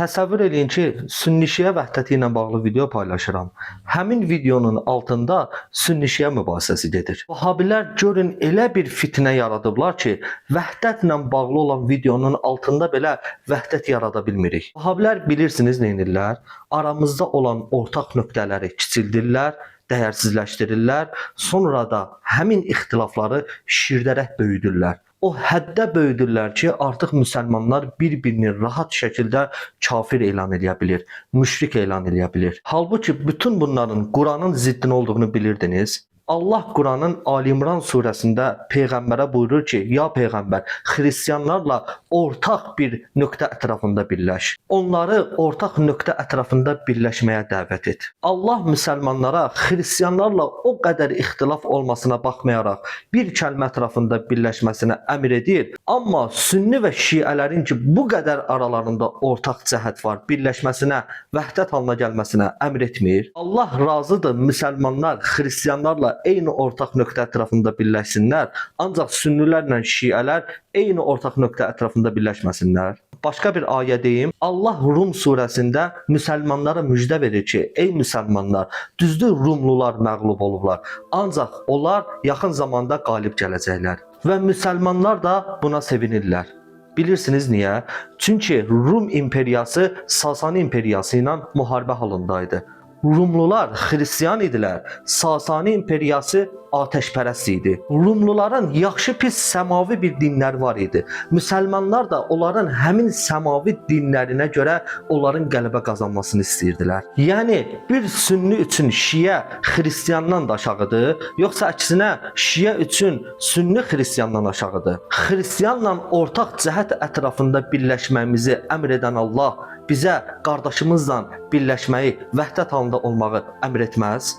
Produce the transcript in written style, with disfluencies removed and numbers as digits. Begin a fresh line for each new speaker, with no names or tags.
Təsəvvür eləyin ki, Sünni-Şiə vəhdəti ilə bağlı video paylaşıram. Həmin videonun altında Sünni-Şiə mübahisəsi gedir. Vahabilər görün elə bir fitnə yaradıblar ki, vəhdətlə bağlı olan videonun altında belə vəhdət yarada bilmirik. Vahabilər bilirsiniz nə edirlər? Aramızda olan ortaq nöqtələri kiçildirlər, dəyərsizləşdirirlər, sonra da həmin ixtilafları şirdərək böyüdürlər. O həddə böyüdürlər ki, artıq müsəlmanlar bir-birini rahat şəkildə kafir elan edə bilir, müşrik elan edə bilir. Halbuki bütün bunların Quranın ziddin olduğunu bilirdiniz. Allah Quranın Ali İmran surəsində Peyğəmbərə buyurur ki, ya Peyğəmbər, xristianlarla ortaq bir nöqtə ətrafında birləş. Onları ortaq nöqtə ətrafında birləşməyə dəvət et. Allah müsəlmanlara xristianlarla o qədər ixtilaf olmasına baxmayaraq bir kəlmə ətrafında birləşməsinə əmr edir. Amma Sünni və Şiələrin ki, bu qədər aralarında ortaq cəhət var, birləşməsinə, vəhdət halına gəlməsinə əmr etmir. Allah razıdır müsəlmanlar xristianlarla eyni ortaq nöqtə ətrafında birləşsinlər, ancaq sünnilərlə şiələr eyni ortaq nöqtə ətrafında birləşməsinlər. Başqa bir ayə deyim. Allah Rum surəsində müsəlmanlara müjdə verir ki, ey müsəlmanlar, düzdür Rumlular məğlub olublar, ancaq onlar yaxın zamanda qalib gələcəklər. Və müsəlmanlar da buna sevinirlər. Bilirsiniz niyə? Çünki Rum imperiyası Sasani imperiyası ilə müharibə halındaydı. Rumlular xristian idilər, Sasani imperiyası ateşpərəst idi. Rumluların yaxşı pis səmavi bir dinləri var idi. Müsəlmanlar da onların həmin səmavi dinlərinə görə onların qələbə qazanmasını istəyirdilər. Yəni bir sünni üçün şiə xristiandan da aşağıdır, yoxsa əksinə şiə üçün sünni xristiandan aşağıdır. Xristianla ortaq cəhət ətrafında birləşməyimizi əmr edən Allah bizə qardaşımızla birləşməyi, vəhdət halında olmağı əmr etməz.